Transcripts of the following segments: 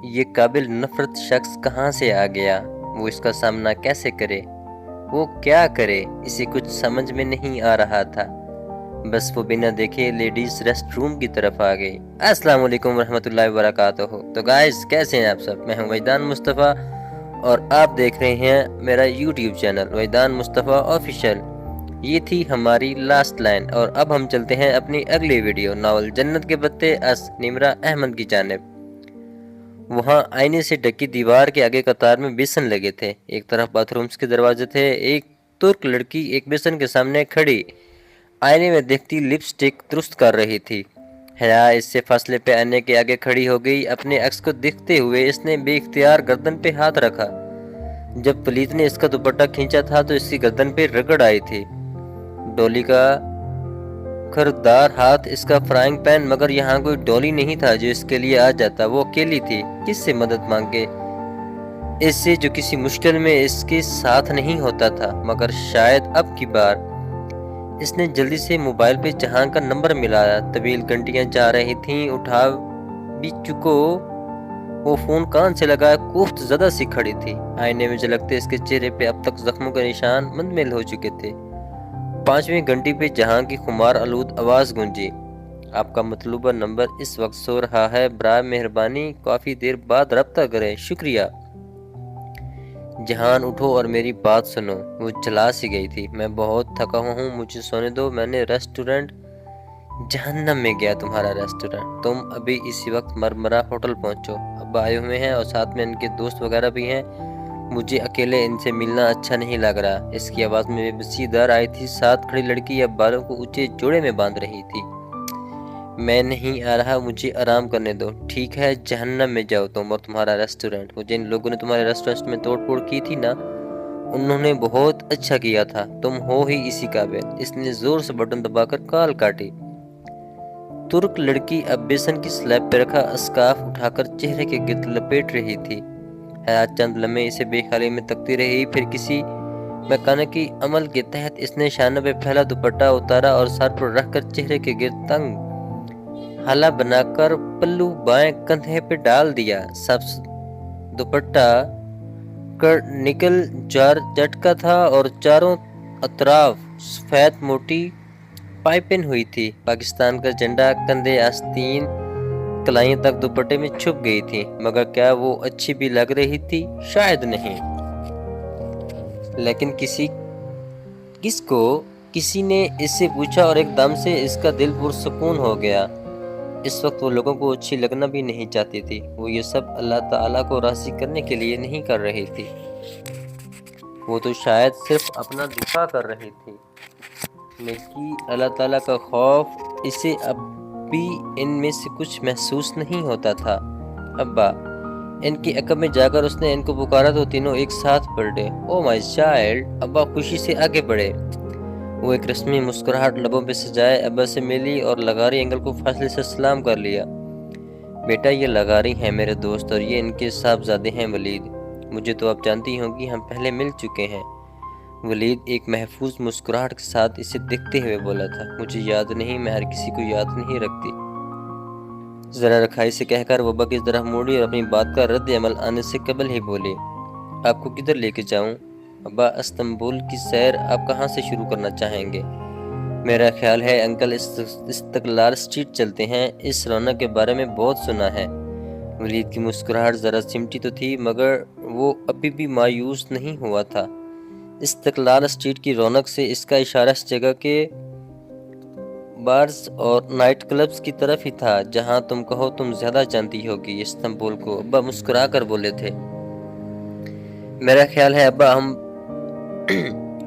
یہ قابل نفرت شخص کہاں سے آ گیا؟ وہ اس کا سامنا کیسے کرے؟ وہ کیا کرے؟ اسے کچھ سمجھ میں نہیں آ رہا تھا۔ بس وہ بنا دیکھے لیڈیز ریسٹ روم کی طرف آ گئی۔ السلام علیکم ورحمۃ اللہ وبرکاتہ۔ تو گائز کیسے ہیں آپ سب؟ میں ہوں وجدان مصطفیٰ اور آپ دیکھ رہے ہیں میرا یوٹیوب چینل وجدان مصطفیٰ آفیشیل۔ یہ تھی ہماری لاسٹ لائن اور اب ہم چلتے ہیں اپنی اگلی ویڈیو ناول جنت کے پتے اس نمرہ احمد کی جانب۔ وہاں آئینے سے ڈھکی دیوار کے آگے قطار میں بیسن لگے تھے۔ ایک طرف باتھ رومز کے دروازے تھے۔ ایک ترک لڑکی ایک بیسن کے سامنے کھڑی آئینے میں دیکھتی لپسٹک درست کر رہی تھی۔ حیا اس سے فاصلے پہ آنے کے آگے کھڑی ہو گئی۔ اپنے عکس کو دیکھتے ہوئے اس نے بے اختیار گردن پہ ہاتھ رکھا۔ جب پلیت نے اس کا دوپٹہ کھینچا تھا تو اس کی گردن پہ رگڑ آئی تھی۔ ڈولی کا خردار ہاتھ اس کا فرائنگ پین، مگر یہاں کوئی ڈولی نہیں تھا جو اس کے لیے آ جاتا۔ وہ اکیلی تھی، کس سے مدد مانگے؟ اس سے جو کسی مشکل میں اس کے ساتھ نہیں ہوتا تھا۔ مگر شاید اب کی بار اس نے جلدی سے موبائل پہ جہان کا نمبر ملایا۔ طویل گھنٹیاں جا رہی تھیں، اٹھا بھی چکو وہ فون کان سے لگایا کوفت زدہ سی کھڑی تھی۔ آئینے میں جھلکتے اس کے چہرے پہ اب تک زخموں کے نشان مندمل ہو چکے تھے۔ 5ویں گھنٹی پہ جہاں کی خمار آلود آواز گونجی، آپ کا مطلوبہ نمبر اس وقت سو رہا ہے، برائے مہربانی کافی دیر بعد رابطہ کریں، شکریہ۔ جہان اٹھو اور میری بات سنو۔ وہ چلا سی گئی تھی۔ میں بہت تھکا ہوں، مجھے سونے دو۔ میں نے ریسٹورنٹ جہنم میں گیا تمہارا ریسٹورنٹ۔ تم ابھی اسی وقت مرمرہ ہوٹل پہنچو۔ ابا آئے ہوئے ہیں اور ساتھ میں ان کے دوست وغیرہ بھی ہیں۔ مجھے اکیلے ان سے ملنا اچھا نہیں لگ رہا۔ اس کی آواز میں بے بسی در آئی تھی۔ ساتھ کھڑی لڑکی اب بالوں کو اونچے جوڑے میں باندھ رہی تھی۔ میں نہیں آ رہا، مجھے آرام کرنے دو۔ ٹھیک ہے، جہنم میں جاؤ تم اور تمہارا ریسٹورنٹ۔ وہ جن لوگوں نے تمہارے ریسٹورنٹ میں توڑ پھوڑ کی تھی نا، انہوں نے بہت اچھا کیا تھا۔ تم ہو ہی اسی قابل۔ اس نے زور سے بٹن دبا کر کال کاٹی۔ ترک لڑکی اب بیسن کی سلیب پہ رکھا اسکارف اٹھا کر چہرے کے گرد لپیٹ رہی تھی۔ حیات چند لمحے اسے بے خیالی میں تکتی رہی، پھر کسی میکانکی عمل کے تحت اس نے شانوں پہ پھیلا دوپٹہ اتارا اور سر پر رکھ کر چہرے کے گرد تنگ حلہ بنا کر پلو بائیں کندھے پہ ڈال دیا۔ سبز دوپٹہ نکل جارجٹ کا تھا اور چاروں اطراف سفید موٹی پائپن ہوئی تھی۔ پاکستان کا جھنڈا کندھے آستین کلائیں تک دوپٹے میں چھپ گئی تھی، مگر کیا وہ اچھی بھی لگ رہی تھی؟ شاید نہیں، لیکن کسی نے اس سے پوچھا اور ایک دم سے اس کا دل پرسکون ہو گیا۔ اس وقت وہ لوگوں کو اچھی لگنا بھی نہیں چاہتی تھی۔ وہ یہ سب اللہ تعالیٰ کو راضی کرنے کے لیے نہیں کر رہی تھی، وہ تو شاید صرف اپنا دفاع کر رہی تھی۔ لیکن اللہ تعالیٰ کا خوف اسے اب بھی ان میں سے کچھ محسوس نہیں ہوتا تھا۔ ابا، ان کی عقب میں جا کر اس نے ان کو پکارا تو تینوں ایک ساتھ پلٹے۔ او مائی چائلڈ! ابا خوشی سے آگے بڑھے۔ وہ ایک رسمی مسکراہٹ لبوں پہ سجائے ابا سے ملی اور لغاری انکل کو فاصلے سے سلام کر لیا۔ بیٹا، یہ لغاری ہیں میرے دوست اور یہ ان کے صاحبزادے ہیں ولید۔ مجھے تو آپ جانتی ہوں گی، ہم پہلے مل چکے ہیں۔ ولید ایک محفوظ مسکراہٹ کے ساتھ اسے دیکھتے ہوئے بولا تھا۔ مجھے یاد نہیں، میں ہر کسی کو یاد نہیں رکھتی۔ ذرا رکھائی سے کہہ کر وہ ابا کی طرف موڑی اور اپنی بات کا رد عمل آنے سے قبل ہی بولی، آپ کو کدھر لے کے جاؤں؟ ابا، استنبول کی سیر آپ کہاں سے شروع کرنا چاہیں گے؟ میرا خیال ہے انکل استقلال اسٹریٹ چلتے ہیں، اس رونق کے بارے میں بہت سنا ہے۔ ولید کی مسکراہٹ ذرا سمٹی تو تھی، مگر وہ ابھی بھی مایوس نہیں ہوا تھا۔ استقلال اسٹریٹ کی رونق سے اس کا اشارہ اس جگہ کے بارز اور نائٹ کلبز کی طرف ہی تھا جہاں تم کہو تم زیادہ جانتی ہوگی استنبول کو۔ ابا مسکرا کر بولے تھے، میرا خیال ہے ابا ہم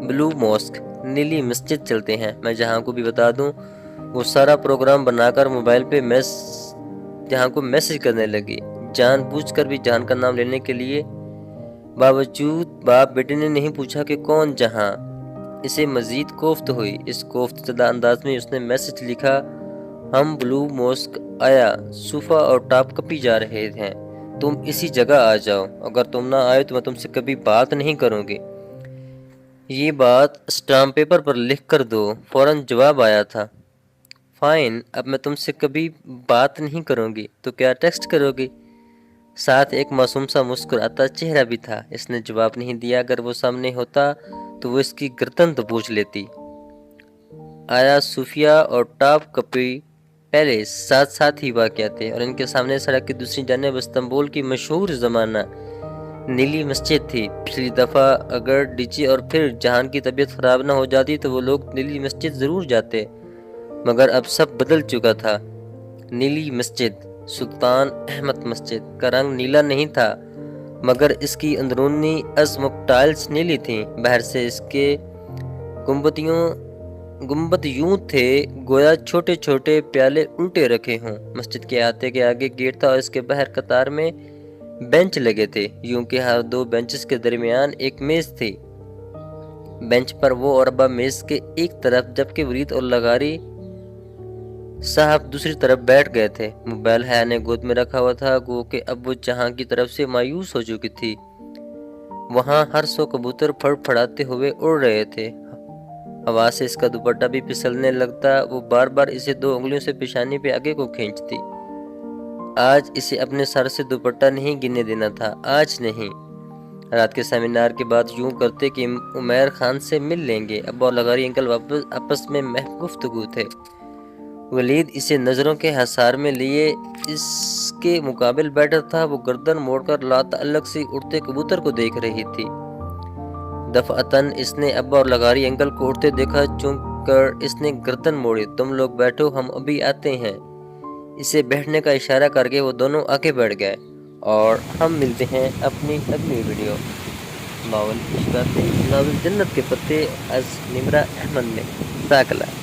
بلو موسک نیلی مسجد چلتے ہیں۔ میں جہاں کو بھی بتا دوں، وہ سارا پروگرام بنا کر موبائل پہ جہاں کو میسج کرنے لگی، جان بوجھ کر بھی جان کا نام لینے کے لیے، باوجود باپ بیٹے نے نہیں پوچھا کہ کون جہاں۔ اسے مزید کوفت ہوئی۔ اس کوفت زدہ انداز میں اس نے میسج لکھا، ہم بلو موسک آیا صوفہ اور ٹاپ کپی جا رہے ہیں، تم اسی جگہ آ جاؤ، اگر تم نہ آئے تو میں تم سے کبھی بات نہیں کروں گی۔ یہ بات اسٹامپ پیپر پر لکھ کر دو۔ فوراً جواب آیا تھا، فائن، اب میں تم سے کبھی بات نہیں کروں گی تو کیا ٹیکسٹ کرو گی؟ ساتھ ایک معصوم سا مسکراتا چہرہ بھی تھا۔ اس نے جواب نہیں دیا۔ اگر وہ سامنے ہوتا تو وہ اس کی گردن تو پوچھ لیتی۔ آیا صوفیہ اور ٹاپ کپی پیلس ساتھ ساتھ ہی واقع تھے اور ان کے سامنے سڑک کی دوسری جانب استنبول کی مشہور زمانہ نیلی مسجد تھی۔ پچھلی دفعہ اگر ڈی جی اور پھر جہان کی طبیعت خراب نہ ہو جاتی تو وہ لوگ نیلی مسجد ضرور جاتے، مگر اب سب بدل چکا تھا۔ نیلی مسجد، سلطان احمد مسجد کا رنگ نیلا نہیں تھا، مگر اس کی اندرونی ازمک ٹائلز نیلی تھیں۔ باہر سے اس کے گنبد یوں تھے گویا چھوٹے چھوٹے پیالے الٹے رکھے ہوں۔ مسجد کے احاطے کے آگے گیٹ تھا اور اس کے باہر قطار میں بینچ لگے تھے، یوں کہ ہر دو بینچز کے درمیان ایک میز تھی۔ بینچ پر وہ اور ابا میز کے ایک طرف جبکہ ورید اور لغاری صاحب دوسری طرف بیٹھ گئے تھے۔ موبائل حیا نے گود میں رکھا ہوا تھا، گو کہ اب وہ جہاں کی طرف سے مایوس ہو چکی تھی۔ وہاں ہر سو کبوتر پھڑ پھڑاتے ہوئے اڑ رہے تھے۔ ہوا سے اس کا دوپٹہ بھی پھسلنے لگتا۔ وہ بار بار اسے دو انگلیوں سے پیشانی پہ آگے کو کھینچتی۔ آج اسے اپنے سر سے دوپٹہ نہیں گرنے دینا تھا، آج نہیں۔ رات کے سیمینار کے بعد یوں کرتے کہ عمیر خان سے مل لیں گے۔ ابا اور لغاری انکل آپس میں محو گفتگو تھے۔ ولید اسے نظروں کے حصار میں لیے اس کے مقابل بیٹھا تھا۔ وہ گردن موڑ کر لاتعلق سی اڑتے کبوتر کو دیکھ رہی تھی۔ دفعتاً اس نے ابا اور لغاری انکل کو اڑتے دیکھا، چونکہ اس نے گردن موڑی۔ تم لوگ بیٹھو، ہم ابھی آتے ہیں۔ اسے بیٹھنے کا اشارہ کر کے وہ دونوں آگے بڑھ گئے، اور ہم ملتے ہیں اپنی اگلی ویڈیو ناول اشتاقی ناول جنت کے پتے از نمرہ احمد میں۔ جزاک اللہ۔